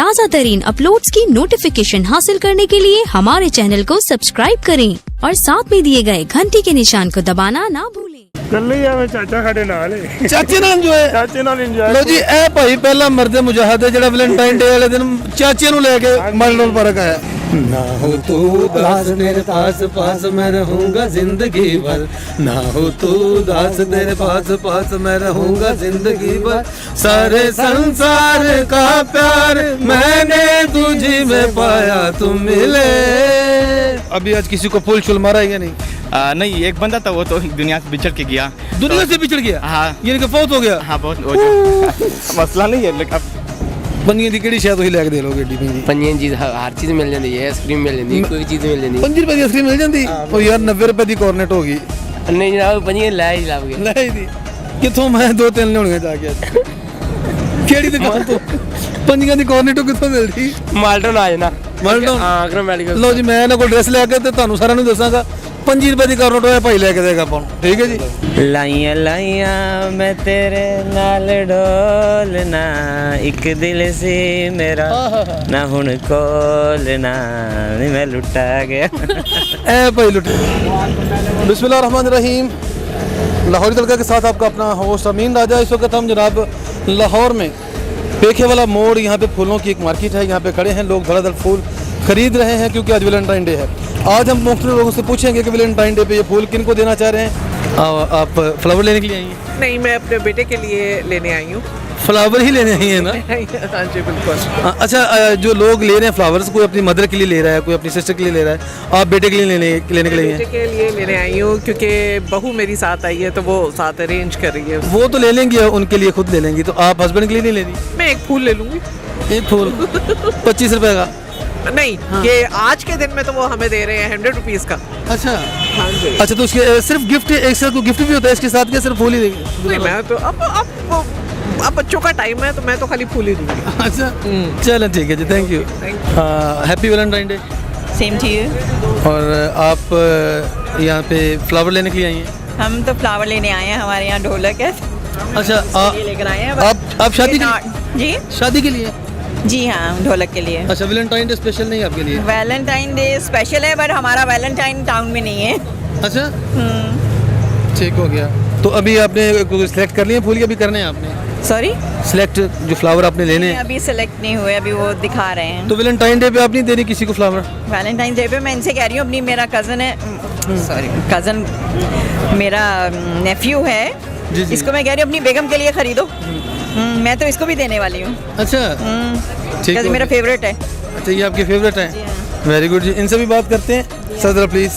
ताज़ा तरीन अपलोड्स की नोटिफिकेशन हासिल करने के लिए हमारे चैनल को सब्सक्राइब करें और साथ में दिए गए घंटी के निशान को दबाना ना भूलें। चाचा साडे नाल है, चाचे नाल इंजॉय चाचे नाल इंजॉय। लो जी, ए भाई पहला मर्दे मुजाहिद है जेड़ा वैलेंटाइन डे वाले दिन चाचे नु लेके मरनोल पर आया। ना हो तू दास मेरे पास पास मैं रहूंगा जिंदगी भर, ना हो तू दास तेरे पास पास मैं रहूंगा जिंदगी भर, सारे संसार का प्यार मैंने तुझी में पाया तुम मिले। अभी आज किसी को फूल शुल मारा है या नहीं? नहीं, एक बंदा था वो तो दुनिया से बिछड़ के गया। दुनिया से बिछड़ गया? हाँ, यानी कि फौत हो गया? हाँ, बहुत मसला नहीं है लेकिन अब पंजियां दी केड़ी शायद तुसीं लैके दे लोगे एडी पंजी? पंजियां चीज हर चीज मिल जाती है, आइसक्रीम मिल जाती है, कोई चीज मिल जाती है। 5 रुपए दी आइसक्रीम मिल जाती? ओ यार 90 रुपए दी कॉर्नेट होगी। नहीं जनाब, पंजियां लै ही लाओगे। ਲੈ ਦੀ ਕਿੱਥੋਂ ਮੈਂ 2-3 ਲਿਆਉਣੀਆਂ ਜਾ ਕੇ ਅੱਜ। ਕਿਹੜੀ ਦੁਕਾਨ ਤੋਂ? ਪੰਜੀਆਂ ਦੀ ਕੋਰਨੇਟੋ ਕਿੱਥੋਂ ਮਿਲਦੀ? ਮਾਲਟਨ ਆ ਜਾਣਾ। ਮਾਲਟਨ? ਹਾਂ, ਅਕਰਮ ਮੈਡੀਕਲ। ਲਓ ਜੀ, ਮੈਂ ਇਹਨਾਂ ਕੋਲ ਡਰੈਸ ਲੈ ਕੇ ਤੇ ਤੁਹਾਨੂੰ ਸਾਰਿਆਂ ਨੂੰ ਦੱਸਾਂਗਾ 5 ਰੁਪਏ ਦੀ ਕੋਰਨੇਟੋ ਹੈ ਭਾਈ ਲੈ ਕੇ ਦੇਗਾ ਆਪਾਂ ਨੂੰ, ਠੀਕ ਹੈ ਜੀ। ਲਾਈਆਂ ਲਾਈਆਂ ਮੈਂ ਤੇਰੇ ਨਾਲ ਡੋਲਣਾ, ਇੱਕ ਦਿਲ ਸੀ ਮੇਰਾ ਨਾ ਹੁਣ ਕੋਲਣਾ, ਨੀ मैं लुटा गया। ए भाई लुटे। बिस्मिल्लाहिर्रहमानिर्रहीम। लाहौरी तड़का के साथ आपका अपना होस्ट अमीन राजा। इस वक्त हम जनाब लाहौर में पेखे वाला मोड़, यहाँ पे फूलों की एक मार्केट है, यहाँ पे खड़े हैं लोग, धड़ाधड़ फूल खरीद रहे हैं क्योंकि आज वैलेंटाइन डे है। आज हम मुख्तलिफ लोगों से पूछेंगे कि वैलेंटाइन डे पे ये फूल किन को देना चाह रहे हैं। आप फ्लावर लेने के लिए आई हैं? नहीं, मैं अपने बेटे के लिए लेने आई हूँ। फ्लावर ही लेने आई है ना? हाँ जी बिल्कुल। अच्छा, जो लोग ले रहे हैं फ्लावर्स, कोई अपनी मदर के लिए ले रहा है, कोई अपनी सिस्टर के लिए ले रहा है, आप बेटे के लिए लेने के लिए बेटे के लिए लेने आई हूँ क्योंकि बहू मेरी साथ आई है तो वो साथ अरेंज कर रही है। वो तो ले लेंगी, उनके लिए खुद ले लेंगी, तो आप हस्बैंड के लिए नहीं लेनी? मैं एक फूल ले लूँगी। एक फूल 25 रुपए का? नहीं, ये आज के दिन में तो वो हमें दे रहे हैं 100 रुपीज़ का। अच्छा हाँ जी। अच्छा, तो उसके सिर्फ गिफ्ट, एक साथ को गिफ्ट भी होता है इसके साथ, क्या सिर्फ फूल ही देंगे? नहीं, मैं तो अब बच्चों का टाइम है तो मैं तो खाली फूल ही दूँगी। अच्छा चलो ठीक है जी, thank you. Happy Valentine day. Same to you. और आप यहाँ पे फ्लावर लेने के लिए आई हैं? हम तो फ्लावर लेने आए हैं, हमारे यहाँ ढोलक है। अच्छा, ये लेकर आए हैं। आप शादी जी शादी के लिए? जी हाँ, ढोलक के लिए। अच्छा, वैलेंटाइन डे स्पेशल नहीं आपके लिए? वैलेंटाइन डे स्पेशल है बट हमारा वैलेंटाइन टाउन में नहीं है। अच्छा ठीक हो गया। तो अभी आपने सिलेक्ट कर लिए फूल या अभी करने हैं आपने? सॉरी, सिलेक्ट जो फ्लावर आपने लेने हैं? अभी सेलेक्ट नहीं हुए, अभी वो दिखा रहे हैं। तो वैलेंटाइन डे पे आप नहीं दे रही किसी को फ्लावर? वैलेंटाइन डे पे मैं इनसे कह रही हूँ, अपनी मेरा कज़न है, सॉरी कज़न मेरा नेफ्यू है, जी जी। इसको मैं कह रही हूँ अपनी बेगम के लिए खरीदो। मैं तो इसको भी देने वाली हूँ। अच्छा ठीक है, मेरा फेवरेट है। अच्छा, ये आपके फेवरेट है? वेरी गुड जी। इनसे भी बात करते हैं। Sir please.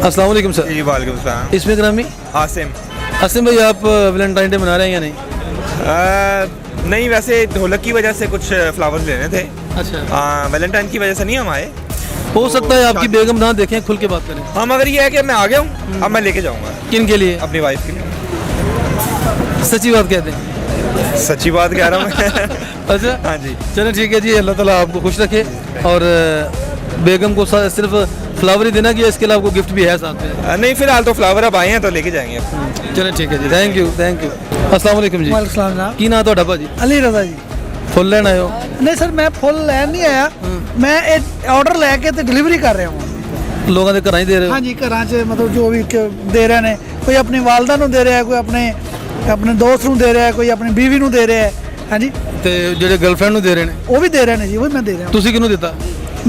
अस्सलाम वालेकुम सर। जी वालेकुम सलाम। इसमें ग्रामी आसिम। आसिम भाई, आप वैलेंटाइन डे मना रहे हैं या नहीं? नहीं, वैसे ढोलक की वजह से कुछ फ्लावर्स लेने थे। अच्छा, वैलेंटाइन की वजह से नहीं हम आए। हो सकता है आपकी बेगम ना देखें, खुल के बात करें। हम अगर ये है कि मैं आ गया हूँ, अब मैं लेके जाऊँगा। किन के लिए? अपनी वाइफ के लिए। सच्ची बात कहते हैं? सच्ची बात कह रहा हूँ मैं। अच्छा हाँ जी, चलो ठीक है जी, अल्लाह ताला आपको खुश रखे। और बेगम को सिर्फ फ्लावर ही देना कि इसके अलावा आपको गिफ्ट भी है साथ में? नहीं, फिलहाल तो फ्लावर अब आए हैं तो लेके जाएंगे। चलो ठीक है जी, थैंक यू थैंक यू। अस्सलाम वालेकुम जी। वालेकुम की नाम ਤੁਹਾਡਾ ਭਾਜੀ? अली रजा जी। फुल लेना आए हो? नहीं सर, मैं फुल लैन नहीं आया, मैं एक ऑर्डर लैके ते डिलीवरी कर रहा हूँ। लोगों के घर ही दे रहे हो? हाँ जी, घर च मतलब जो भी दे रहे हैं, कोई अपनी वालदा नूं दे रहा है, कोई अपने दोस्त नूं दे रहा है, कोई अपनी बीवी नूं दे रहा है। हाँ जी। ਤੇ ਜਿਹੜੇ ਗਰਲਫ੍ਰੈਂਡ ਨੂੰ ਦੇ ਰਹੇ ਨੇ वो भी दे रहे हैं जी, वो भी मैं दे रहा हूँ। ਤੁਸੀਂ ਕਿਹਨੂੰ ਦਿੱਤਾ?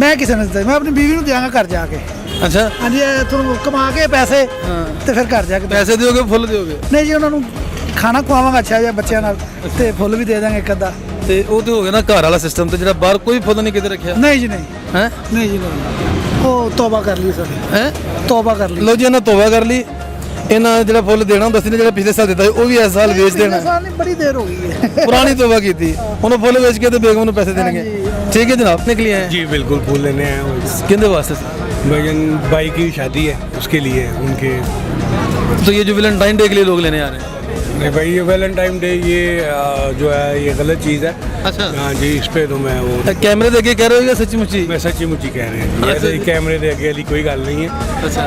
मैं किसी ने दिता, मैं अपनी बीवी नूं देंगा घर जाके। अच्छा, हाँ जी, ਤੁਹਾਨੂੰ कमा के पैसे ਤੇ ਫਿਰ घर जाके ਪੈਸੇ ਦਿਓਗੇ ਫੁੱਲ ਦਿਓਗੇ? नहीं जी, उन्होंने खाना ਖਵਾਵਾਂਗਾ ਅੱਛਾ ਜਿਹਾ ਬੱਚਿਆਂ ਨਾਲ ਤੇ ਫੁੱਲ ਵੀ ਦੇ ਦਾਂਗੇ ਇੱਕ ਅੱਧਾ। ਤੇ ਉਹ ਤੇ ਹੋ ਗਿਆ ਨਾ ਘਰ ਵਾਲਾ ਸਿਸਟਮ, ਤੇ ਜਿਹੜਾ ਬਾਹਰ ਕੋਈ ਫੁੱਲ ਨਹੀਂ ਕਿਤੇ ਰੱਖਿਆ? नहीं जी नहीं, ਹੈ नहीं जी नहीं, वो तौबा कर ली सर, ਹੈ तौबा कर ली। ਲੋ ਜੀ, ਇਹਨਾਂ ਤੋਬਾ ਕਰ ਲਈ। ਇਹਨਾਂ ਜਿਹੜਾ ਫੁੱਲ ਦੇਣਾ ਹੁੰਦਾ ਸੀ ਨਾ, ਜਿਹੜਾ ਪਿਛਲੇ ਸਾਲ ਦਿੱਤਾ ਸੀ, ਉਹ ਵੀ ਇਸ ਸਾਲ ਵੇਚ ਦੇਣਾ। बड़ी देर हो गई है। पुरानी तोबा की थी, उन्होंने फुल बेच के तो बेगम ने पैसे देंगे। ठीक है जनाब, निकलिए हैं जी बिल्कुल, फूल लेने आए हैं। किंदे वास्ते? भजन भाई की शादी है, उसके लिए उनके। तो ये जो वैलेंटाइन डे के लिए लोग लेने आ रहे हैं? नहीं भाई, ये वैलेंटाइन डे ये जो है ये गलत चीज़ है। अच्छा हाँ जी, इस पे तो मैं वो कैमरे दे के कह रहे हो या सच्ची मुच्ची? मैं सच्ची मुच्ची कह रहे हैं। ये कैमरे दे अगे वाली कोई गल नहीं है।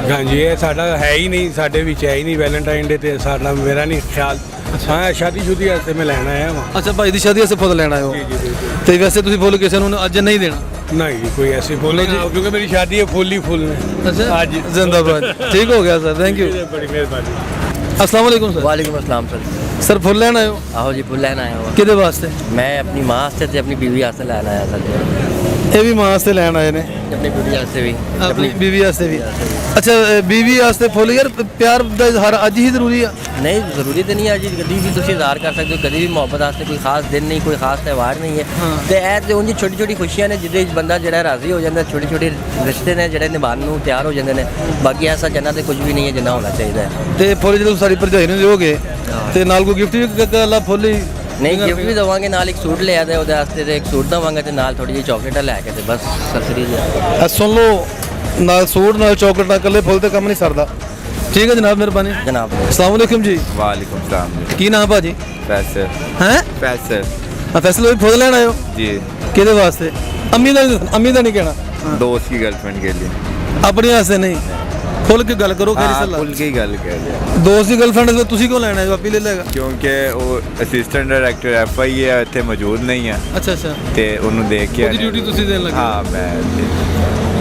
हाँ जी, ये साडा है ही नहीं, साडे विच है ही नहीं वैलेंटाइन डे, ते साडा मेरा नहीं ख्याल हाँ शादी शुदी ऐसे में लेना है वहाँ। ਅੱਛਾ ਭਾਈ ਦੀ ਸ਼ਾਦੀ ਵਾਸਤੇ ਫੁੱਲ ਲੈਣ ਆਏ ਹੋ जी जी जी ਤੇ ਵੈਸੇ ਤੁਸੀਂ ਫੁੱਲ ਕਿਸੇ ਨੂੰ ਅੱਜ ਨਹੀਂ ਦੇਣਾ नहीं जी कोई ऐसी फूल नहीं, क्योंकि मेरी शादी है फूल ही फूल में। ਅੱਛਾ हाँ जी ਜ਼ਿੰਦਾਬਾਦ ਠੀਕ ਹੋ ਗਿਆ ਸਰ ਥੈਂਕ ਯੂ बड़ी मेहरबानी। अस्सलाम वालेकुम सर वालेकुम अस्सलाम सर। सर फुੱਲ ਲੈਣ ਆਏ ਹੋ आहो जी फुल लैन आया हुआ। ਕਿਹਦੇ ਵਾਸਤੇ मैं अपनी माँ से ते अपनी बीवी वास्ते लैन आया सर। ਇਹ ਵੀ ਮਾਂ ਵਾਸਤੇ ਲੈਣ ਆਏ ਨੇ अपनी बीवी वास्ते भी। ਆਪਣੀ ਬੀਵੀ ਵਾਸਤੇ ਵੀ ਅੱਛਾ ਬੀਵੀ ਵਾਸਤੇ ਫੁੱਲ ਯਾਰ ਪਿਆਰ ਦਾ ਇਜ਼ਹਾਰ ਅੱਜ ਹੀ ਜ਼ਰੂਰੀ ਆ नहीं जरूरी तो नहीं है जी, कभी भी तुम इजहार कर सकते हो, कभी भी मोहब्बत वास्ते कोई खास दिन नहीं, कोई खास त्यौहार नहीं है। तो ਇਹ ਤੇ ਉਂਝ ਛੋਟੀ ਛੋਟੀ ਖੁਸ਼ੀਆਂ ਨੇ ਜਿਹਦੇ ਵਿੱਚ ਬੰਦਾ ਜਿਹੜਾ ਰਾਜ਼ੀ ਹੋ ਜਾਂਦਾ, ਛੋਟੇ ਛੋਟੇ ਰਿਸ਼ਤੇ ਨੇ ਜਿਹੜੇ ਨਿਭਾਉਣ ਨੂੰ ਤਿਆਰ ਹੋ ਜਾਂਦੇ ਨੇ। ਬਾਕੀ ਐਸਾ ਜੰਨਾ ਤੇ ਕੁਝ ਵੀ ਨਹੀਂ ਹੈ ਜਿੰਨਾ ਹੋਣਾ ਚਾਹੀਦਾ ਹੈ। ਤੇ ਫੁੱਲ ਜਦੋਂ ਸਾਡੀ ਭਰਜਾਈ ਨੂੰ ਦਿਓਗੇ ਤੇ ਨਾਲ ਕੋਈ ਗਿਫਟ ਵੀ ਕੱਲਾ ਫੁੱਲ ਹੀ ਨਹੀਂ ਗਿਫਟ ਵੀ ਦਵਾਂਗੇ, ਨਾਲ ਇੱਕ ਸੂਟ ਲਿਆ ਦੇ ਉਹਦੇ ਵਾਸਤੇ, ਤੇ ਇੱਕ ਸੂਟ ਦਵਾਂਗੇ ਤੇ ਨਾਲ ਥੋੜੀ ਜਿਹੀ ਚਾਕਲੇਟਾਂ ਲੈ ਕੇ, ਤੇ ਬਸ ਸਰਸਰੀ ਜੀ। ਸੁਣ ਲਓ ਨਾਲ ਸੂਟ ਨਾਲ ਚਾਕਲੇਟਾਂ ਇਕੱਲੇ ਫੁੱਲ ਤੇ ਕੰਮ ਨਹੀਂ ਸਰਦਾ। ਠੀਕ ਹੈ ਜਨਾਬ ਮਿਹਰਬਾਨੀ ਜਨਾਬ। अस्सलाम वालेकुम जी वालेकुम सलाम ਕੀ ਨਾਮ ਭਾਜੀ फैसल ਹੈ फैसल ਆ ਫੈਸਲੇ ਵੀ ਫੁੱਲ ਲੈਣ ਆਇਓ जी ਕਿਹਦੇ ਵਾਸਤੇ ਅੰਮੀ ਦਾ ਨਹੀਂ ਕਹਿਣਾ दोस्त की गर्लफ्रेंड के लिए ਆਪਣੇ ਵਾਸਤੇ ਨਹੀਂ ਖੁੱਲ ਕੇ ਗੱਲ ਕਰੋ ਖੈਰੀ ਸੱਲਾ फुल की गल कह रहे ਦੋਸਤ ਦੀ ਗਰਲਫ੍ਰੈਂਡ ਤੁਸੀਂ ਕਿਉਂ ਲੈਣਾ ਹੈ ਆਪੀ ਲੈ ਲੇਗਾ क्योंकि वो असिस्टेंट डायरैक्टर FI है ਇੱਥੇ ਮੌਜੂਦ ਨਹੀਂ ਹੈ ਅੱਛਾ ਅੱਛਾ ਤੇ ਉਹਨੂੰ ਦੇਖ ਕੇ ਉਹਦੀ ਡਿਊਟੀ ਤੁਸੀਂ ਦੇਣ ਲੱਗੇ ਹਾਂ ਮੈਂ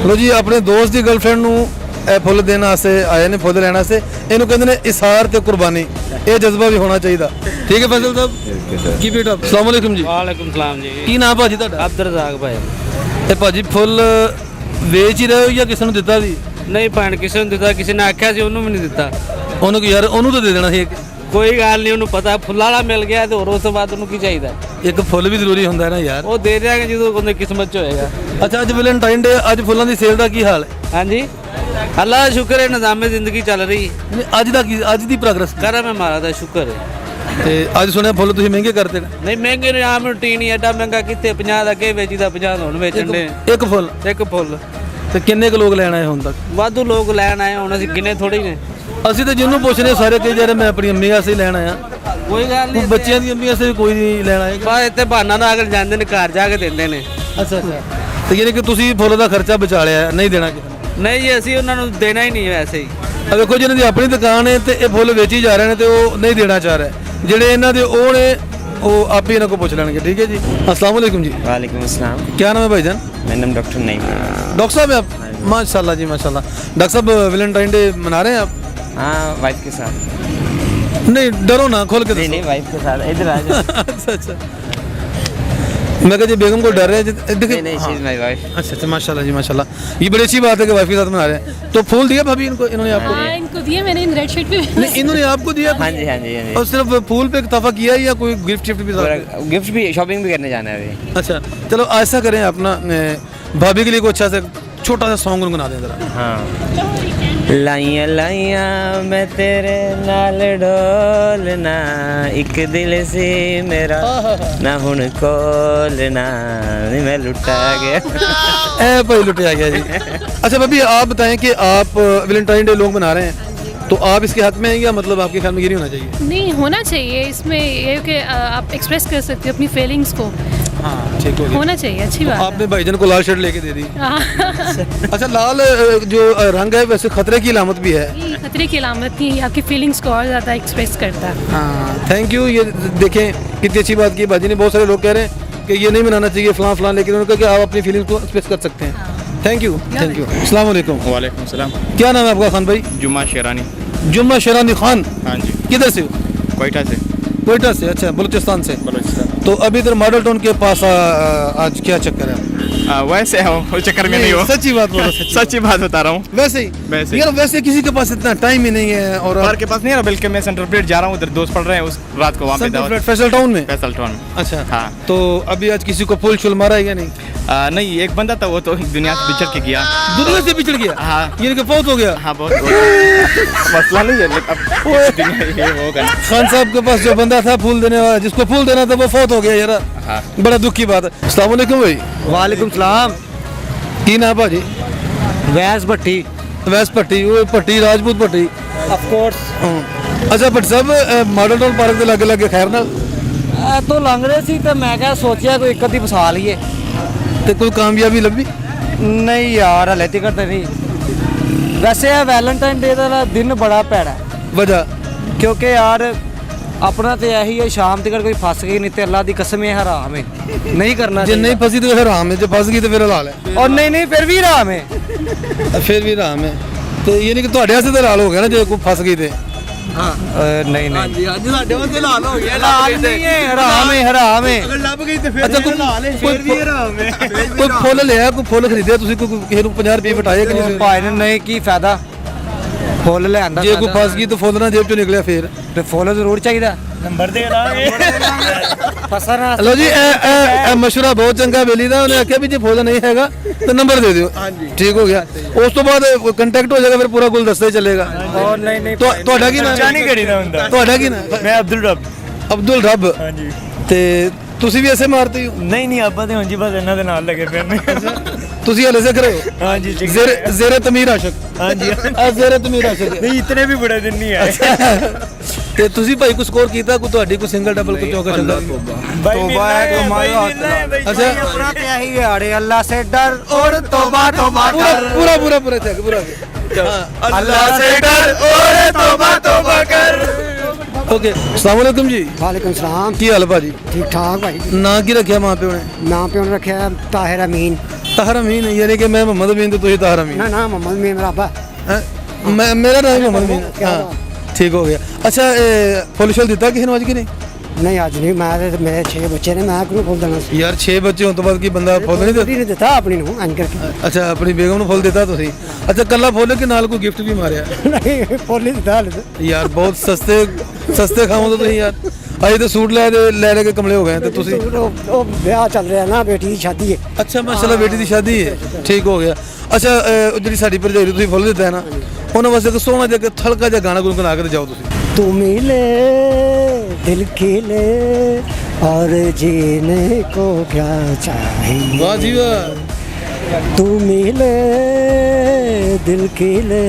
ਲੋ ਜੀ ਆਪਣੇ ਦੋਸਤ ਦੀ ਗਰਲਫ੍ਰੈਂਡ ਨੂੰ ਇਹ ਫੁੱਲ ਦੇਣ ਵਾਸਤੇ ਆਏ ਨੇ ਫੁੱਲ ਲੈਣ ਵਾਸਤੇ ਇਹਨੂੰ ਕਹਿੰਦੇ ਨੇ ਇਸ਼ਾਰ ਤੇ ਕੁਰਬਾਨੀ ਇਹ ਜਜ਼ਬਾ ਵੀ ਹੋਣਾ ਚਾਹੀਦਾ ਠੀਕ ਹੈ ਫੈਸਲ ਸਾਹਿਬ ਕੀ ਬੇਟਾ ਅਸਲਾਮ ਵਾਲੇਕੁਮ ਜੀ वालेकुम सलाम जी। ਕੀ ਨਾਮ ਭਾਜੀ ਤੁਹਾਡਾ अब्दुल रज़ाक भाई। ਇਹ ਭਾਜੀ ਫੁੱਲ ਵੇਚ ਹੀ ਰਹੇ ਹੋ ਜਾਂ ਕਿਸੇ ਨੂੰ ਦਿੱਤਾ ਵੀ ਨਹੀਂ ਭੈਣ ਕਿਸੇ ਨੂੰ ਦਿੱਤਾ, ਕਿਸੇ ਨੇ ਆਖਿਆ ਸੀ ਉਹਨੂੰ ਵੀ ਨਹੀਂ ਦਿੱਤਾ। ਉਹਨੂੰ ਕੀ ਯਾਰ ਉਹਨੂੰ ਤਾਂ ਦੇ ਦੇਣਾ ਸੀ ਕੋਈ ਗੱਲ ਨਹੀਂ, ਉਹਨੂੰ ਪਤਾ ਫੁੱਲ ਵਾਲਾ ਮਿਲ ਗਿਆ ਤੇ ਹੋਰ ਉਸ ਤੋਂ ਬਾਅਦ ਉਹਨੂੰ ਕੀ ਚਾਹੀਦਾ। ਇੱਕ ਫੁੱਲ ਵੀ ਜ਼ਰੂਰੀ ਹੁੰਦਾ ਹੈ ਨਾ ਯਾਰ ਉਹ ਦੇ ਦਿਆਂਗੇ ਜਦੋਂ ਉਹਦੀ ਕਿਸਮਤ 'ਚ ਹੋਏਗਾ। ਅੱਛਾ ਅੱਜ ਵੈਲੈਂਟਾਈਨ ਡੇ ਅੱਜ ਫੁੱਲਾਂ ਦੀ ਸੇਲ ਦਾ ਕੀ ਹਾਲ ਹੈ ਹਾਂਜੀ ਅੱਲਾਹ ਦਾ ਸ਼ੁਕਰ ਹੈ, ਨਿਜ਼ਾਮੇ ਜ਼ਿੰਦਗੀ ਚੱਲ ਰਹੀ। ਨਹੀਂ, ਅੱਜ ਦਾ ਕੀ ਅੱਜ ਦੀ ਪ੍ਰੋਗਰੈਸ ਕਰਮ ਹੈ ਮਾਰਾ ਦਾ ਸ਼ੁਕਰ ਹੈ। ਤੇ ਅੱਜ ਸੁਣਿਆ ਫੁੱਲ ਤੁਸੀਂ ਮਹਿੰਗੇ ਕਰਤੇ ਨੇ ਨਹੀਂ ਮਹਿੰਗੇ ਨੇ, ਆਮ ਰੂਟੀਨ ਹੀ ਐਡਾ ਮਹਿੰਗਾ ਕਿੱਥੇ 50 ਦਾ ਅੱਗੇ ਵੇਚੀਦਾ 50 ਹੁਣ ਵੇਚਣ ਦੇ ਇੱਕ ਫੁੱਲ ਇੱਕ ਫੁੱਲ। ਤੇ ਕਿੰਨੇ ਕੁ ਲੋਕ ਲੈਣ ਆਏ ਹੁਣ ਤੱਕ ਵਾਧੂ ਲੋਕ ਲੈਣ ਆਏ, ਹੁਣ ਅਸੀਂ ਕਿੰਨੇ ਥੋੜੀ ਨੇ। ਅਸੀਂ ਤਾਂ ਜਿਹਨੂੰ ਪੁੱਛਨੇ ਸਾਰੇ ਕਹੀ ਜਾ ਰਹੇ ਮੈਂ ਆਪਣੀ ਅੰਮੀ ਵਾਸਤੇ ਲੈਣ ਆਇਆ ਕੋਈ ਗੱਲ ਨਹੀਂ, ਬੱਚਿਆਂ ਦੀ ਅੰਮੀ ਵਾਸਤੇ ਵੀ ਕੋਈ ਨਹੀਂ ਲੈਣ ਆਏਗਾ ਬਸ ਇੱਥੇ ਬਹਾਨਾ ਨਾ ਅਗਰ ਜਾਂਦੇ ਨੇ ਘਰ ਜਾ ਕੇ ਦਿੰਦੇ ਨੇ। ਅੱਛਾ ਅੱਛਾ ਤੇ ਯਾਨੀ ਕਿ ਤੁਸੀਂ ਫੁੱਲ ਦਾ ਖਰਚਾ ਬਚਾ ਲਿਆ ਨਹੀਂ ਦੇਣਾ ਕਿਸੇ ਨੂੰ ਨਹੀਂ ਜੀ ਅਸੀਂ ਉਹਨਾਂ ਨੂੰ ਦੇਣਾ ਹੀ ਨਹੀਂ ਵੈਸੇ ਹੀ। ਆ ਵੇਖੋ ਜਿਹਨਾਂ ਦੀ ਆਪਣੀ ਦੁਕਾਨ ਹੈ ਤੇ ਇਹ ਫੁੱਲ ਵੇਚੀ ਜਾ ਰਹੇ ਨੇ ਤੇ ਉਹ ਨਹੀਂ ਦੇਣਾ ਚਾਹ ਰਹੇ ਜਿਹੜੇ ਇਹਨਾਂ ਦੇ ਉਹ ਨੇ ਉਹ ਆਪ ਹੀ ਇਹਨਾਂ ਕੋਲ ਪੁੱਛ ਲੈਣਗੇ ਠੀਕ ਹੈ ਜੀ अस्सलाम वालेकुम जी वालेकुम अस्सलाम। क्या नाम है भाईजान मेरा नाम डॉक्टर नईम। डॉक्टर साहब हैं आप माशाल्लाह जी माशाल्लाह डॉक्टर साहब वैलेंटाइन डे मना रहे हैं आप हाँ वाइफ के साथ। नहीं डरो ना खोल के नहीं वाइफ के साथ इधर आ जाओ। अच्छा अच्छा मैं कहा जी बेगम को डर रहे हैं देखिए नहीं शी इज माय वाइफ। अच्छा अच्छा माशाल्लाह जी माशाल्लाह ये बड़ी अच्छी बात है कि वाइफ के साथ मना रहे हैं तो फूल दिया भाभी इनको इन्होंने आपको इनको दिए मैंने रेड शर्ट पे। नहीं इन्होंने आपको दिया हाँ जी हाँ जी हाँ जी। और सिर्फ फूल पे इक्तफा किया या कोई गिफ्ट शिफ्ट भी साथ गिफ्ट भी शॉपिंग भी करने जाना है अभी। अच्छा चलो ऐसा करें अपना भाभी के लिए कोई अच्छा सा छोटा सा सॉन्ग गुनगुना दें जरा हाँ। लाइया लाइया मैं तेरे नाल ढोलना एक दिल सी मेरा ना हुन कोलना नी मैं लुटा गया। ए भाई लुटिया गया जी। अच्छा भाभी आप बताएं कि आप वैलेंटाइन डे लोग मना रहे हैं तो आप इसके हक में हैं या मतलब आपके ख्याल में ये नहीं होना चाहिए? नहीं होना चाहिए, इसमें ये कि आप एक्सप्रेस कर सकते हो अपनी फीलिंग्स को। हाँ ठीक हो गया होना चाहिए, अच्छी बात है। आपने भाईजान को लाल शर्ट लेके दे दी। हाँ। अच्छा लाल जो रंग है वैसे खतरे की अलामत भी है। ये खतरे की अलामत नहीं है, आपकी फीलिंग्स को और ज़्यादा एक्सप्रेस करता है। हाँ थैंक यू ये देखें कितनी अच्छी बात की भाजी ने। बहुत सारे लोग कह रहे हैं कि ये नहीं मनाना चाहिए फलां लेकिन उन्होंने कहा कि आप अपनी फीलिंग्स को एक्सप्रेस कर सकते हैं। Thank you thank you. अस्सलाम वालेकुम। वालेकुम सलाम। क्या नाम है आपका खान भाई? जुम्मा शेरानी। जुम्मा शेरानी खान। हाँ जी। किधर से हो? कोयटा से। कोयटा से अच्छा बलूचिस्तान से। बलूचिस्तान। तो अभी इधर मॉडल टाउन के पास आज क्या चक्कर है? वैसे हो चक्कर में नहीं हो। सच्ची बात बोलो सच्ची बात बता रहा हूँ। वैसे ही यार वैसे किसी के पास इतना टाइम ही नहीं है और बाहर के पास नहीं है, बल्कि मैं सेंट्रल प्लेट जा रहा हूँ, उधर दोस्त पढ़ रहे हैं उस रात को वहाँ पे दावत। फैसल टाउन में। फैसल टाउन में। अच्छा हाँ। तो अभी आज किसी को फुल शुल मारा है या नहीं? नहीं एक बंदा था वो तो दुनिया से बिछड़ के गया। दुनिया से बिछड़ गया? हाँ। ये कि फौत हो गया? हाँ बहुत मसला नहीं है लेकिन अब ये होगा। खान साहब के पास जो बंदा था फूल देने वाला जिसको फूल देना था वो फौत हो गया यार। हाँ। बड़ा दुख की बात है। अस्सलाम वालेकुम भाई। वालेकुम सलाम। की नाम भाजी? वैस भट्टी। वैस भट्टी वो भट्टी राजपूत भट्टी ऑफ कोर्स। अच्छा भट्ट साहब मॉडल टाउन पार्क के लागे लागे खैर ना तो लंघ रहे सी तो मैं क्या सोचा कोई एक अद्धी फसा लीए ते कोई कामयाबी लभी? नहीं यार हले तक तो नहीं। वैसे वैलेंटाइन डे का दिन बड़ा भैड़ा है वजह क्योंकि यार ਆਪਣਾ ਤੇ ਇਹੀ ਹੈ ਸ਼ਾਮ ਤੱਕ ਕੋਈ ਫਸ ਗਈ ਨਹੀਂ ਤੇ ਅੱਲਾ ਦੀ ਕਸਮ ਇਹ ਹਰਾਮ ਹੈ ਨਹੀਂ ਕਰਨਾ ਜੇ ਨਹੀਂ ਫਸੀ ਤੇ ਫਿਰ ਹਰਾਮ ਹੈ ਜੇ ਫਸ ਗਈ ਤੇ ਫਿਰ ਹਲਾਲ ਹੈ ਔਰ ਨਹੀਂ ਫਿਰ ਵੀ ਹਰਾਮ ਹੈ ਫਿਰ ਵੀ ਹਰਾਮ ਹੈ ਤੇ ਇਹ ਨਹੀਂ ਕਿ ਤੁਹਾਡੇ ਵਾਸਤੇ ਤਾਂ ਹਲਾਲ ਹੋ ਗਿਆ ਨਾ ਜੇ ਕੋਈ ਫਸ ਗਈ ਤੇ ਹਾਂ ਨਹੀਂ ਹਾਂਜੀ ਅੱਜ ਸਾਡੇ ਵਾਸਤੇ ਹਲਾਲ ਹੋ ਗਿਆ ਹਲਾਲ ਨਹੀਂ ਹੈ ਹਰਾਮ ਹੈ ਅਗਰ ਲੱਭ ਗਈ ਤੇ ਫਿਰ ਹਲਾਲ ਹੈ ਫਿਰ ਵੀ ਹਰਾਮ ਹੈ ਕੋਈ ਫੁੱਲ ਲਿਆ ਕੋਈ ਫੁੱਲ ਖਰੀਦਿਆ ਤੁਸੀਂ ਕੋਈ ਕਿਸੇ ਨੂੰ 50 ਰੁਪਏ ਵਟਾਏ ਕਿ ਨਹੀਂ ਭਾਈ ਨੇ ਨਹੀਂ ਕੀ ਫਾਇਦਾ ਫੁੱਲ ਲਿਆਂਦਾ ਜੇ ਕੋਈ ਫਸ ਗਈ ਤਾਂ ਫੁੱਲ ਨਾ ਜੇਬ ਚੋਂ ਨਿਕਲਿਆ ਫੇਰ ਤੇ ਫੁੱਲ ਜ਼ਰੂਰ ਚਾਹੀਦਾ ਨੰਬਰ ਦੇ ਦਾਂਗੇ ਫਸਣਾ ਲੋ ਜੀ ਇਹ ਮਸ਼ਵਰਾ ਬਹੁਤ ਚੰਗਾ ਬੇਲੀ ਦਾ ਉਹਨੇ ਆਖਿਆ ਵੀ ਜੇ ਫੁੱਲ ਨਹੀਂ ਹੈਗਾ ਤਾਂ ਨੰਬਰ ਦੇ ਦਿਓ ਹਾਂਜੀ ਠੀਕ ਹੋ ਗਿਆ ਉਸ ਤੋਂ ਬਾਅਦ ਕੰਟੈਕਟ ਹੋ ਜਾਏਗਾ ਫਿਰ ਪੂਰਾ ਗੁਲਦਸਤਾ ਹੀ ਚੱਲੇਗਾ ਔਰ ਨਹੀਂ ਤੁਹਾਡਾ ਕੀ ਨਾਮ ਚਾਨੀ ਕਿਹੜੀ ਦਾ ਹੁੰਦਾ ਤੁਹਾਡਾ ਕੀ ਨਾਮ ਮੈਂ ਅਬਦੁਲ ਰੱਬ ਹਾਂਜੀ ਤੇ ਤੁਸੀਂ ਵੀ ਐਸੇ ਮਾਰਦੇ ਹੋ ਨਹੀਂ ਆਪਾਂ ਤੇ ਹੁਣ ਜੀ ਬਸ ਇਹਨਾਂ ਦੇ ਨਾਲ ਲੱਗੇ ਪਏ ਨੇ ਤੁਸੀਂ ਹਲੇ ਸਿੱਖ ਰਹੇ ਹੋ ਹਾਂਜੀ ਜ਼ੇਰੇ ਤਮੀਰ ਆਸ਼ਕ ਹਾਂਜੀ ਜ਼ੇਰੇ ਤਮੀਰ ਆਸ਼ਕ ਨਹੀਂ ਇਤਨੇ ਵੀ ਬੜੇ ਦਿਨ ਨਹੀਂ ਆਏ ਤੇ ਤੁਸੀਂ ਭਾਈ ਕੋਈ ਸਕੋਰ ਕੀਤਾ ਕੋਈ ਤੁਹਾਡੀ ਕੋਈ ਸਿੰਗਲ ਡਬਲ ਕੋਈ ਚੌਕਾ ਛੱਡਾ ਤੋਬਾ ਹੈ ਕਿ ਮਾਇਆ ਅੱਛਾ अपना तो यही है अरे अल्लाह से डर और तौबा तौबा कर ਪੂਰਾ ਚੱਕ ਪੂਰਾ अल्लाह से डर और तौबा कर ਓਕੇ अस्सलाम वालेकुम जी वालेकुम सलाम ਕੀ ਹਾਲ ਭਾਜੀ ठीक ठाक भाई ਨਾਂ ਕੀ ਰੱਖਿਆ ਮਾਂ ਪਿਓ ਨੇ नाम पे उन्होंने रखा है ताहिर अमीन ਤਾਹਰ ਅਮੀਨ ਯਾਨੀ ਕਿ ਮੈਂ ਮੁਹੰਮਦ ਅਮੀਨ ਤੇ ਤੁਸੀਂ ਤਾਹਰ ਅਮੀਨ ना ना मोहम्मद अमीन मेरा अब्बा ਹੈਂ? ਮੇਰਾ ਨਾਮ ਮੁਹੰਮਦ ਅਮੀਨ ਹਾਂ ਠੀਕ ਹੋ ਗਿਆ ਅੱਛਾ ਫੁੱਲ ਸ਼ੁੱਲ ਦਿੱਤਾ ਕਿਸੇ ਨੂੰ ਅੱਜ ਕਿ ਨਹੀਂ नहीं आज नहीं मैं मेरे 6 बच्चे ने मैं क्यों बोल देना ਯਾਰ 6 ਬੱਚੇ ਹੋਣ ਤੋਂ ਬਾਅਦ ਕੀ ਬੰਦਾ ਫੁੱਲ ਨਹੀਂ ਦਿੰਦਾ नहीं देता अपनी नु अंज करके ਅੱਛਾ ਆਪਣੀ ਬੇਗਮ ਨੂੰ ਫੁੱਲ ਦਿੱਤਾ ਤੁਸੀਂ ਅੱਛਾ ਕੱਲਾ ਫੁੱਲ ਕਿ ਨਾਲ ਕੋਈ ਗਿਫਟ ਵੀ ਮਾਰਿਆ नहीं फुल नहीं देता हाले ਯਾਰ ਬਹੁਤ ਸਸਤੇ ਖਾਓ ਤੁਸੀਂ ਯਾਰ ਅੱਜ ਤਾਂ ਸੂਟ ਲੈ ਕੇ ਕਮਲੇ ਹੋ ਗਏ ਤੇ ਤੁਸੀਂ वो ब्याह चल रहा है ना बेटी की शादी है ਅੱਛਾ ਮਾਸ਼ਾਅੱਲਾ ਬੇਟੀ ਦੀ ਸ਼ਾਦੀ ਹੈ ਠੀਕ ਹੋ ਗਿਆ ਅੱਛਾ ਉਹ ਜਿਹੜੀ ਸਾਡੀ ਭਰਜਾਈ ਤੁਸੀਂ ਫੁੱਲ ਦਿੱਤਾ ਹੈ ਨਾ ਉਹਨਾਂ ਵਾਸਤੇ ਇੱਕ ਸੋਹਣਾ ਜਿਹਾ ਥਲਕਾ ਜਿਹਾ ਗਾਣਾ ਗੁਣਗੁਣਾ ਕੇ ਜਾਓ ਤੁਸੀਂ तू मिले दिल खिले और जीने को क्या चाहिए ਵਾਹ ਜੀ ਵਾਹ तू मिले दिल खिले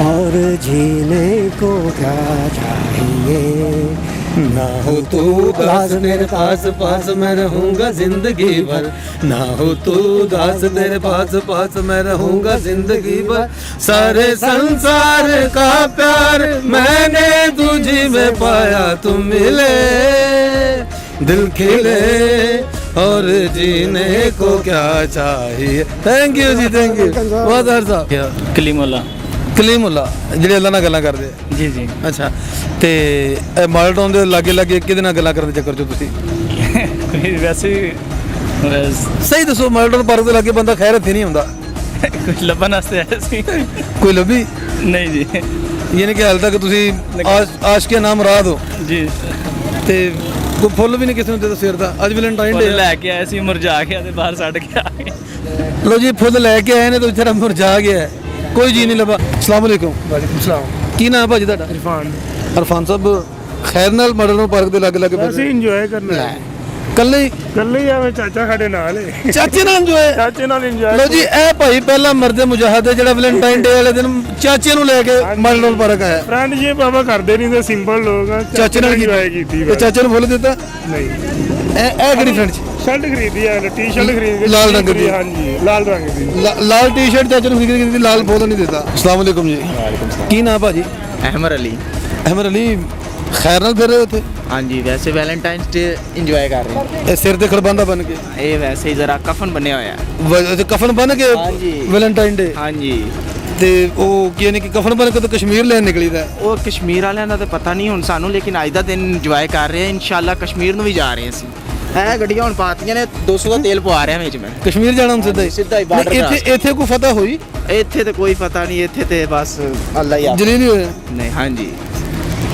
और जीने को क्या चाहिए ना हो तू उदास मेरे पास मैं रहूंगा जिंदगी भर ना हो तू उदास तेरे पास मैं रहूंगा जिंदगी भर सारे संसार का प्यार मैंने तुझी में पाया तुम मिले दिल खिले और जीने को क्या चाहिए थैंक यू जी थैंक यू बहुत हर साहब ਕਲੀਮੁੱਲਾ ਜਿਹੜੇ ਅੱਲਾ ਨਾਲ ਗੱਲਾਂ ਕਰਦੇ ਆ ਜੀ ਅੱਛਾ ਤੇ ਇਹ ਮਾਡਲ ਟਾਊਨ ਦੇ ਲਾਗੇ ਕਿਹਦੇ ਨਾਲ ਗੱਲਾਂ ਕਰਨ ਦੇ ਚੱਕਰ 'ਚ ਤੁਸੀਂ ਵੈਸੇ ਸਹੀ ਦੱਸੋ ਮਾਡਲ ਟਾਊਨ ਪਾਰਕ ਦੇ ਲਾਗੇ ਬੰਦਾ ਖੈਰ ਇੱਥੇ ਨਹੀਂ ਹੁੰਦਾ ਕੁਝ ਲੱਭਣ ਵਾਸਤੇ ਆਏ ਸੀ ਕੋਈ ਲੱਭੀ ਨਹੀਂ ਜੀ ਯਾਨੀ ਕਿ ਹਾਲ ਤੱਕ ਤੁਸੀਂ ਆਸ਼ਕੀਆ ਨਾਮ ਰਾਦ ਹੋ ਜੀ ਤੇ ਕੋਈ ਫੁੱਲ ਵੀ ਨਹੀਂ ਕਿਸੇ ਨੂੰ ਦਿੱਤਾ ਸਵੇਰ ਦਾ ਅੱਜ ਵੈਲੈਂਟਾਈਨ ਡੇ ਲੈ ਕੇ ਆਏ ਸੀ ਮੁਰਝਾ ਗਿਆ ਤੇ ਬਾਹਰ ਛੱਡ ਕੇ ਆ ਗਏ ਲੋ ਜੀ ਫੁੱਲ ਲੈ ਕੇ ਆਏ ਨੇ ਤੇ ਵਿਚਾਰਾ ਮੁਰਝਾ ਗਿਆ ਕੋਈ ਜੀ ਨਹੀਂ ਲੱਭਾ ਅਸਲਾਮ ਵਾਲੇਕੁਮ ਵਾਲੇਕੁਮ ਸਲਾਮ ਕੀ ਨਾਮ ਭਾਜੀ ਤੁਹਾਡਾ ਇਰਫਾਨ ਸਾਹਿਬ ਖੈਰ ਨਾਲ ਮਾਡਲ ਟਾਊਨ ਪਾਰਕ ਦੇ ਲਾਗੇ ਅਸੀਂ ਇੰਜੋਏ ਕਰਨਾ ਕੱਲੇ ਹੀ ਆਵੇ ਚਾਚਾ ਸਾਡੇ ਨਾਲ ਹੈ ਚਾਚੇ ਨਾਲ ਇੰਜੋਏ ਲੋ ਜੀ ਇਹ ਭਾਈ ਪਹਿਲਾ ਮਰਦ ਮੁਜਾਹਿਦ ਹੈ ਜਿਹੜਾ ਵੈਲੈਂਟਾਈਨ ਡੇ ਵਾਲੇ ਦਿਨ ਚਾਚੇ ਨੂੰ ਲੈ ਕੇ ਮਾਡਲ ਟਾਊਨ ਪਾਰਕ ਆਇਆ ਫਰੈਂਡ ਜੀ ਬਾਬਾ ਕਰਦੇ ਨਹੀਂ ਤੇ ਸਿੰਪਲ ਲੋਕ ਆ ਚਾਚੇ ਨਾਲ ਇੰਜੋਏ ਕੀਤੀ ਤੇ ਚਾਚੇ ਨੂੰ ਫੁੱਲ ਦਿੱਤਾ ਨਹੀਂ ਇਹ ਕਿਹੜੀ ਫਰੈਂਡ ਸ਼ਰਟ ਖਰੀਦੀ ਆ ਟੀ-ਸ਼ਰਟ ਖਰੀਦੀ ਲਾਲ ਰੰਗ ਦੀ ਹਾਂਜੀ ਲਾਲ ਰੰਗ ਦੀ ਲਾਲ ਟੀ-ਸ਼ਰਟ ਚਾਚੇ ਨੂੰ ਖਰੀਦੀ ਕੀਤੀ ਲਾਲ ਫੁੱਲ ਨਹੀਂ ਦਿੱਤਾ ਅਸਲਾਮ ਵਾਲੇਕੁਮ ਜੀ ਕੀ ਨਾਮ ਭਾਜੀ ਅਹਿਮਦ ਅਲੀ ਖੈਰ ਨਾਲ ਫਿਰ ਰਹੇ ਉੱਥੇ ਹਾਂਜੀ ਵੈਸੇ ਵੈਲੈਂਟਾਈਨਸ ਡੇ ਇੰਜੋਏ ਕਰ ਰਹੇ ਹਾਂ ਇਹ ਸਿਰ ਤੇ ਖੜਬਾਂਦਾ ਬਣ ਕੇ ਇਹ ਵੈਸੇ ਹੀ ਜ਼ਰਾ ਕਫਨ ਬਣਿਆ ਹੋਇਆ ਤੇ ਕਫਨ ਬਣ ਕੇ ਹਾਂਜੀ। ਵੈਲੈਂਟਾਈਨ ਡੇ ਹਾਂਜੀ ਤੇ ਉਹ ਕੀ ਨੇ ਕਿ ਕਫਨ ਬਣ ਕੇ ਤਾਂ ਕਸ਼ਮੀਰ ਲੈਣ ਨਿਕਲੀਦਾ ਉਹ ਕਸ਼ਮੀਰ ਵਾਲਿਆਂ ਦਾ ਤਾਂ ਪਤਾ ਨਹੀਂ ਹੁਣ ਸਾਨੂੰ ਲੇਕਿਨ ਅੱਜ ਦਾ ਦਿਨ ਇੰਜੋਏ ਕਰ ਰਹੇ ਹਾਂ ਇਨਸ਼ਾਅੱਲਾ ਕਸ਼ਮੀਰ ਨੂੰ ਵੀ ਜਾ ਰਹੇ ਹਾਂ ਅਸੀਂ ਇਹ ਗੱਡੀਆਂ ਹੁਣ ਪਾਤੀਆਂ ਨੇ 200 ਦਾ ਤੇਲ ਪਵਾ ਰਿਹਾ ਵਿੱਚ ਮੈਂ ਕਸ਼ਮੀਰ ਜਾਣਾ ਹੁਣ ਸਿੱਧਾ ਹੀ ਬਾਰਡਰ ਇੱਥੇ ਕੋਈ ਫਤਹ ਹੋਈ ਇੱਥੇ ਤੇ ਕੋਈ ਪਤਾ ਨਹੀਂ ਇੱਥੇ ਤੇ ਬਸ ਅੱਲਾ ਹੀ ਜਲੀ ਨਹੀਂ ਹੋਇਆ ਨਹੀਂ ਹਾਂਜੀ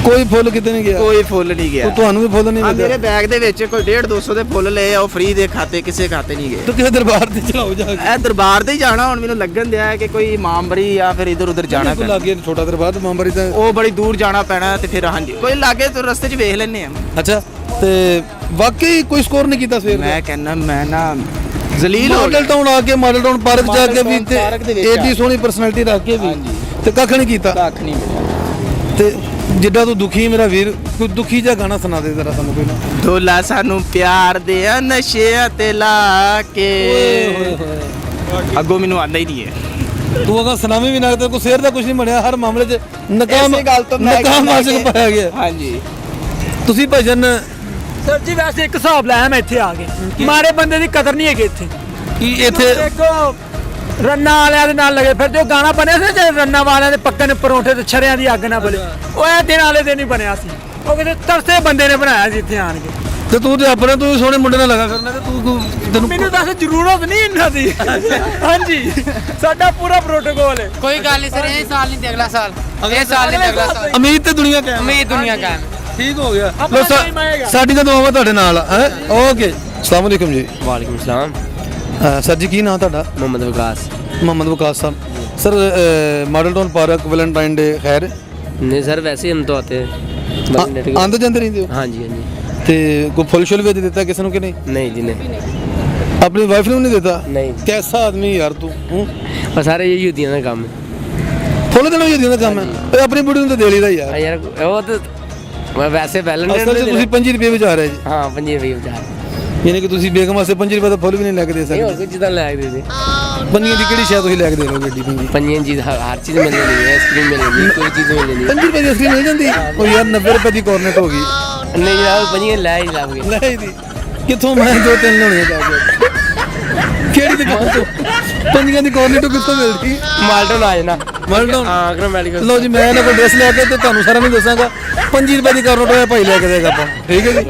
ਕੋਈ ਫੁੱਲ ਕਿਤੇ ਨਹੀਂ ਗਿਆ ਕੋਈ ਫੁੱਲ ਨਹੀਂ ਗਿਆ ਤੁਹਾਨੂੰ ਵੀ ਫੁੱਲ ਨਹੀਂ ਆ ਮਿਲਿਆ ਮੇਰੇ ਬੈਗ ਦੇ ਵਿੱਚ ਕੋਈ 150 200 ਦੇ ਫੁੱਲ ਲਏ ਆ ਉਹ ਫ੍ਰੀ ਦੇ ਖਾਤੇ ਕਿਸੇ ਖਾਤੇ ਨਹੀਂ ਗਏ ਤੂੰ ਕਿਸੇ ਦਰਬਾਰ ਤੇ ਚਲਾਓ ਜਾ ਕੇ ਇਹ ਦਰਬਾਰ ਤੇ ਹੀ ਜਾਣਾ ਹੁਣ ਮੈਨੂੰ ਲੱਗਣ ਦਿਆ ਹੈ ਕਿ ਕੋਈ ਇਮਾਮਬਰੀ ਜਾਂ ਫਿਰ ਇਧਰ ਉਧਰ ਜਾਣਾ ਕੋਈ ਪੈਣਾ ਲੱਗੇ ਛੋਟਾ ਦਰਬਾਰ ਮਾਮਬਰੀ ਤਾਂ ਉਹ ਬੜੀ ਦੂਰ ਜਾਣਾ ਪੈਣਾ ਤੇ ਫਿਰ ਹਾਂਜੀ ਕੋਈ ਲਾਗੇ ਤੋਂ ਰਸਤੇ 'ਚ ਵੇਖ ਲੈਣੇ ਆ ਅੱਛਾ ਤੇ ਵਾਕਈ ਕੋਈ ਸਕੋਰ ਨਹੀਂ ਕੀਤਾ ਸਵੇਰ ਮੈਂ ਕਹਿੰਦਾ ਮੈਂ ਨਾ ਜ਼ਲੀਲ ਹੋ ਮਾਡਲ ਟਾਊਨ ਆ ਕੇ ਮਾਡਲ ਟਾਊਨ ਪਾਰਕ ਜਾ ਕੇ ਵੀ ਤੇ ਪਾਰਕ ਦੇ ਵਿੱਚ ਏਡੀ ਸੋਹਣੀ ਪਰਸਨੈਲਿਟੀ ਰੱਖ ਕੇ ਵੀ ਤੇ ਕੱਖ ਨਹੀਂ ਕੀਤਾ ਕੱਖ ਨਹੀਂ ਮਿਲਿਆ ਤੇ ਜਿੱਦਾਂ ਤੂੰ ਦੁਖੀ ਮੇਰਾ ਵੀਰ ਕੋਈ ਦੁਖੀ ਜਿਹਾ ਗਾਣਾ ਸੁਣਾ ਦੇ ਜ਼ਰਾ ਸਾਨੂੰ ਕੋਈ ਨਾ ਢੋਲਾ ਸਾਨੂੰ ਪਿਆਰ ਦੇ ਨਸ਼ਿਆਂ ਤੇ ਲਾ ਕੇ ਅੱਗੋਂ ਮੈਨੂੰ ਆਉਂਦਾ ਹੀ ਨਹੀਂ ਹੈ ਤੂੰ ਅਗਾ ਸੁਨਾਵੀ ਵੀ ਨਾ ਤੇ ਕੋਈ ਸ਼ੇਰ ਦਾ ਕੁਝ ਨਹੀਂ ਬਣਿਆ ਹਰ ਮਾਮਲੇ 'ਚ ਇਸੇ ਗੱਲ ਤੋਂ ਮੈਂ ਨਕਾਮ ਆਸ਼ਿਕ ਪਾਇਆ ਗਿਆ ਹਾਂਜੀ ਤੁਸੀਂ ਭਜਨ ਸਰ ਜੀ ਵੈਸੇ ਇੱਕ ਹਿਸਾਬ ਲਾਇਆ ਮੈਂ ਇੱਥੇ ਆ ਕੇ ਮਾਰੇ ਬੰਦੇ ਦੀ ਕਦਰ ਨਹੀਂ ਹੈਗੀ ਇੱਥੇ ਕੀ ਇੱਥੇ ਦੇਖੋ ਰੰਨਾ ਵਾਲਿਆਂ ਦੇ ਨਾਲ ਲੱਗੇ ਫਿਰ ਜੋ ਗਾਣਾ ਬਣਿਆ ਸੀ ਜੇ ਰੰਨਾ ਵਾਲਿਆਂ ਦੇ ਪੱਕੇ ਨੇ ਪਰੌਂਠੇ ਤੇ ਛਰਿਆਂ ਦੀ ਅੱਗ ਨਾ ਬਲੇ ਉਹ ਇਹ ਦਿਨ ਵਾਲੇ ਦਿਨ ਹੀ ਬਣਿਆ ਸੀ ਉਹ ਕਿਤੇ ਤਰਸੇ ਬੰਦੇ ਨੇ ਬਣਾਇਆ ਸੀ ਇੱਥੇ ਆਣ ਕੇ ਤੇ ਤੂੰ ਤੇ ਆਪਣੇ ਤੂੰ ਸੋਹਣੇ ਮੁੰਡੇ ਨਾਲ ਲਗਾ ਕਰਨਾ ਤੇ ਤੂੰ ਤੈਨੂੰ ਮੈਨੂੰ ਦੱਸ ਜ਼ਰੂਰਤ ਨਹੀਂ ਇਹਨਾਂ ਦੀ ਹਾਂਜੀ ਸਾਡਾ ਪੂਰਾ ਪ੍ਰੋਟੋਕੋਲ ਹੈ कोई गाल नहीं सर, ये साल नहीं थे अगला साल, ये साल नहीं थे अगला साल। ਉਮੀਦ ਤੇ ਦੁਨੀਆ ਕਾਇਮ उम्मीद दुनिया का है। ਠੀਕ ਹੋ ਗਿਆ ਆਪਣਾ ਲੋ time ਆਏਗਾ। ਸਾਡੀ ਤਾਂ ਦੁਆਵਾਂ ਤੁਹਾਡੇ ਨਾਲ ਹੈ ਓਕੇ ਅਸਲਾਮ ਅਲੈਕੁਮ ਜੀ वालेकुम सलाम। ਸਰ ਜੀ ਕੀ ਨਾਮ ਤੁਹਾਡਾ Mohammad Vikas. Muhammad Waqas sahib sir Model Town park Valentine day ਖੈਰ नहीं सर वैसे ही हम तो आते हैं। ਆਂਦੇ ਜਾਂਦੇ ਰਹਿੰਦੇ ਹੋ हाँ जी हाँ जी। ਤੇ ਕੋਈ ਫੁੱਲ ਸ਼ੁੱਲ ਵੀ ਦੇ ਦਿੱਤਾ ਕਿਸੇ ਨੂੰ ਕਿ ਨਹੀਂ नहीं जी नहीं ਆਪਣੀ ਵਾਈਫ ਨੂੰ ਨਹੀਂ ਦਿੱਤਾ नहीं। ਕੈਸਾ ਆਦਮੀ ਯਾਰ ਤੂੰ और सारे यही होती है ना काम है ਫੁੱਲ ਦੇਣਾ ਹੀ ਦਿੰਦਾ ਕੰਮ ਹੈ ਓਏ ਆਪਣੀ ਬੁੜੀ ਨੂੰ ਤਾਂ ਦੇ ਲਈਦਾ ਯਾਰ यार वो तो मैं वैसे ਅਸਲ 'ਚ ਤੁਸੀਂ 5 ਰੁਪਏ ਵਿੱਚ ਆ ਰਹੇ ਜੀ हाँ 5 रुपये बचा ਯਾਨੀ ਕਿ ਤੁਸੀਂ ਬੇਗਮ ਵਾਸਤੇ 5 ਰੁਪਏ ਦਾ ਫੁੱਲ ਵੀ ਨਹੀਂ ਲੈ ਕੇ ਦੇ नहीं और ਸਕਦੇ कुछ जितना लगा दे दे ਪੰਜੀਆਂ ਦੀ ਕਿਹੜੀ ਸ਼ਾਇਦ ਤੁਸੀਂ ਲੈ ਕੇ ਦੇ ਲੋਗੇ ਏਡੀ ਪੰਜੀ 5 चीज हर चीज मिल जाती है, आइसक्रीम मिल जाती है, कोई चीज मिल जाती 5 ਰੁਪਏ ਦੀ ਅਸਲੀ ਮਿਲ ਜਾਂਦੀ ਉਹ ਯਾਰ 90 ਰੁਪਏ ਦੀ ਕੋਰਨਟ ਹੋ ਗਈ है। नहीं यार 5 ला ही लाओगे। ਲੈ ਦੀ ਕਿੱਥੋਂ ਮੈਂ 2-3 ਲਾਉਣੇ ਜਾ ਕੇ ਕਿਹੜੀ ਦੁਕਾਨ ਤੋਂ ਪੰਜੀਆਂ ਦੀ ਕੋਰਨਟ ਕਿੱਥੋਂ ਮਿਲਦੀ माल्टो आ जाना। ਮਾਲਟਾਊਨ हाँ अगर मेडिकल। ਲਓ ਜੀ ਮੈਂ ਇਹਨਾਂ ਕੋਲ ਡਰੈਸ ਲੈ ਕੇ ਤੇ ਤੁਹਾਨੂੰ ਸਾਰਾ ਨਹੀਂ ਦੱਸਾਂਗਾ 5 ਰੁਪਏ ਦੀ ਕੋਰਨਟ ਹੋਇਆ ਭਾਈ ਲੈ ਕੇ ਦੇਗਾ ਆਪਾਂ ਠੀਕ ਹੈ ਜੀ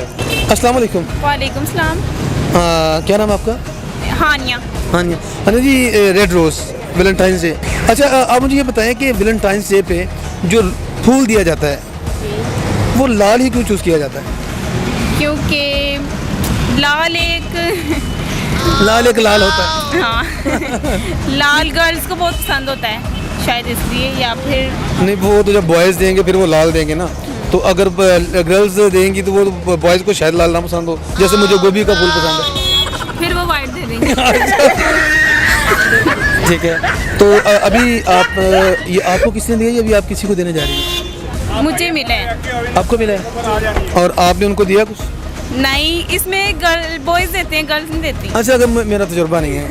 अस्सलाम वालेकुम। वालेकुम सलाम। क्या नाम है आपका हानिया। हानिया हानिया जी रेड रोज वैलेंटाइंस डे अच्छा आप मुझे ये बताएं कि वैलेंटाइंस डे पे जो फूल दिया जाता है वो लाल ही क्यों चूज़ किया जाता है क्योंकि लाल एक लाल एक लाल होता है हाँ लाल गर्ल्स को बहुत पसंद होता है शायद इसलिए या फिर नहीं वो तो जब बॉयज़ देंगे फिर वो लाल देंगे ना तो अगर गर्ल्स देंगी तो वो बॉयज़ को शायद लाल ना पसंद हो जैसे मुझे गोभी का फूल पसंद है फिर वो वाइट दे देंगे। ठीक है तो अभी आप ये आपको किसने दिया ये अभी आप किसी को देने जा रही हैं मुझे मिले हैं। आपको मिला है और आपने उनको दिया कुछ नहीं इसमें गर्ल बॉयज देते हैं गर्ल्स नहीं देती। अच्छा अगर मेरा तजुर्बा नहीं है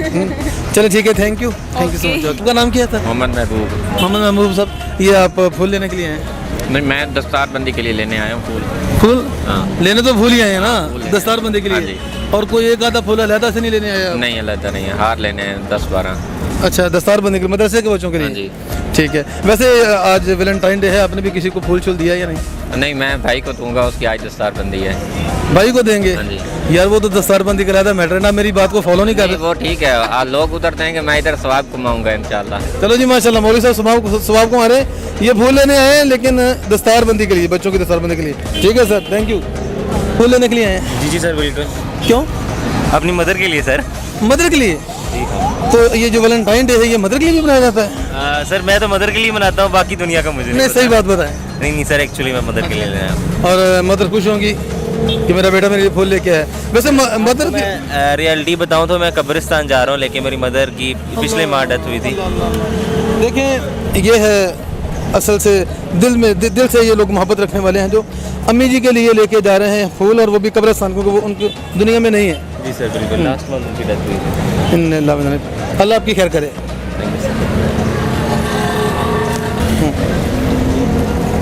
चलो ठीक है थैंक यू सो मच। आपका नाम क्या था मोहम्मद महबूब। मोहम्मद महबूब साहब ये आप फूल लेने के लिए हैं नहीं मैं दस्तारबंदी के लिए लेने आया हूँ फूल। फूल हाँ। लेने तो फूल ही आए हैं ना दस्तारबंदी के हाँ लिए जी। और कोई एक आधा फूल अलहदा से नहीं लेने आया आप? नहीं अलग नहीं है हार लेने हैं 10-12। अच्छा दस्तारबंदी के मदरसे के बच्चों के हाँ लिए जी। ठीक है वैसे आज वैलेंटाइन डे है आपने भी किसी को फूल शूल दिया या नहीं नहीं मैं भाई को दूंगा उसकी आज दस्तारबंदी है। भाई को देंगे हाँ जी। यार वो तो दस्तारबंदी कराया था मैटर ना मेरी बात को फॉलो नहीं कर नहीं, रहे वो ठीक है आज लोग उधर देंगे मैं इधर सवाब कमाऊंगा इंशाल्लाह। चलो जी माशाल्लाह मौलवी साहब सवाब को हमारे ये फूल लेने आए हैं लेकिन दस्तारबंदी के लिए बच्चों की दस्तारबंदी के लिए ठीक है सर थैंक यू फूल लेने के लिए आए हैं जी जी सर बिल्कुल क्यों अपनी मदर के लिए सर। मदर के लिए तो ये जो वैलेंटाइन डे है ये मदर के लिए भी मनाया जाता है सर मैं तो मदर के लिए मनाता हूँ बाकी दुनिया का मुझे नहीं सही बात बताएं नहीं नहीं सर एक्चुअली मैं मदर के लिए ले आया हूँ। और मदर खुश होंगी कि मेरा बेटा मेरे लिए फूल लेके आया वैसे मदर मैं रियलिटी बताऊँ तो मैं कब्रिस्तान जा रहा हूँ लेकिन मेरी मदर की पिछले माह डेथ हुई थी। देखें ये है असल से दिल से ये लोग मोहब्बत रखने वाले हैं जो अम्मी जी के लिए लेके जा रहे हैं फूल और वो भी कब्रिस्तान क्योंकि वो उनकी दुनिया में नहीं है। जी सर बिल्कुल लास्ट मंथ उनकी डेथ हुई थी। अल्लाह आपकी खैर करे।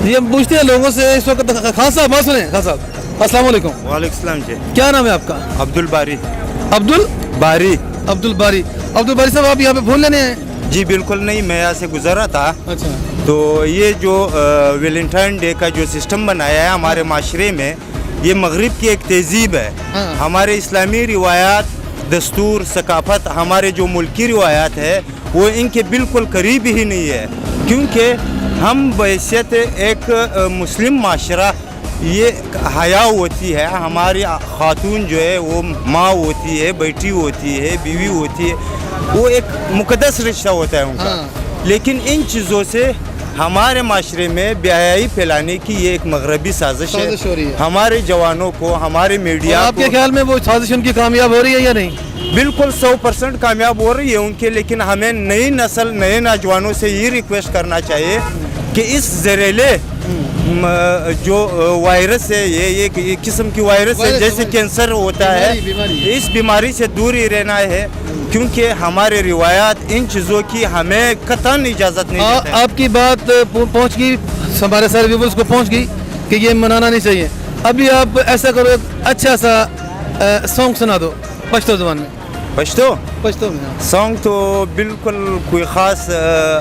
जी हम पूछते हैं लोगों से इस वक्त खान साहब बात सुने खान साहब अस्सलाम वालेकुम। वालेकुम सलाम जी। क्या नाम है आपका अब्दुल बारी। अब्दुल बारी अब्दुल बारी अब्दुल बारी साहब आप यहाँ पे फूल लेने आए? जी बिल्कुल नहीं मैं यहाँ से गुजरा था अच्छा तो ये जो वैलेंटाइन डे का जो सिस्टम बनाया है हमारे माशरे में ये मगरिब की एक तहजीब है। हाँ। हमारे इस्लामी रिवायात दस्तूर सकाफत हमारे जो मुल्की रिवायात है वो इनके बिल्कुल करीब ही नहीं है क्योंकि हम बहैसियत एक मुस्लिम माशरा ये हया होती है हमारी खातून जो है वो माँ होती है बेटी होती है बीवी होती है वो एक मुकद्दस रिश्ता होता है उनका। हाँ। लेकिन इन चीज़ों से हमारे माशरे में बेहयाई फैलाने की ये एक मगरबी साजिश साजिश हो रही है है। हमारे जवानों को हमारे मीडिया आपके को ख्याल में वो साजिश उनकी कामयाब हो रही है या नहीं? बिल्कुल 100% कामयाब हो रही है उनके लेकिन हमें नई नस्ल नए नौजवानों से ये रिक्वेस्ट करना चाहिए कि इस जहरीले जो वायरस है ये किस्म की वायरस है जैसे कैंसर होता है इस बीमारी से दूर ही रहना है क्योंकि हमारे रिवायात इन चीज़ों की हमें कतई इजाज़त नहीं देते हैं। आपकी बात पहुंच गई हमारे सारे व्यूवर्स को पहुंच गई कि ये मनाना नहीं चाहिए अभी आप ऐसा करो, एक अच्छा सा सॉन्ग सुना दो पश्तो ज़बान में। पश्तो पश्तो में हाँ। सॉन्ग तो बिल्कुल कोई ख़ास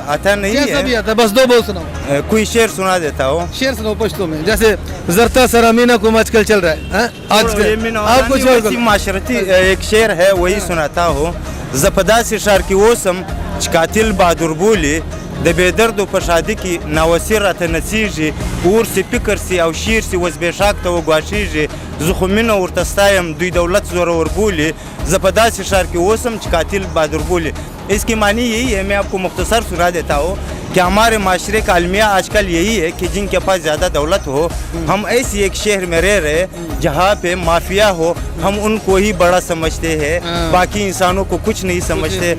आता नहीं कैसा भी है। आता है, बस दो बोल सुनाओ। कोई शेर सुना देता हूँ। शेर सुनाओ पश्तो में, जैसे जरता सरामीना को आजकल चल रहा है हाँ? आजकल आप कुछ और करो। माशरती एक शेर है, वही सुनाता हूँ। जपदा से शार की ओसम कातिल बहादुर बोली د बेदर्द په شادي کې ناوسیر راته نڅیږي اور سي فکر سي او شیر سي وزبیشاک ته وګواښیږي زه خو مینه ورته ستایم دوی دولت زورور بولي زه په داسې ښار کې اوسم چې قاتل بہادر بولي। इसकी मानी यही है, मैं आपको मुख्तसर सुना देता हूँ कि हमारे माशरे का अलमिया आजकल यही है कि जिनके पास ज़्यादा दौलत हो, हम ऐसी एक शहर में रह रहे जहाँ पे माफिया हो, हम उनको ही बड़ा समझते हैं, बाकी इंसानों को कुछ नहीं समझते।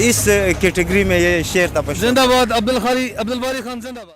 इस कैटेगरी में ये शेर था। जिंदाबाद अब्दुल बारी खान जिंदाबाद।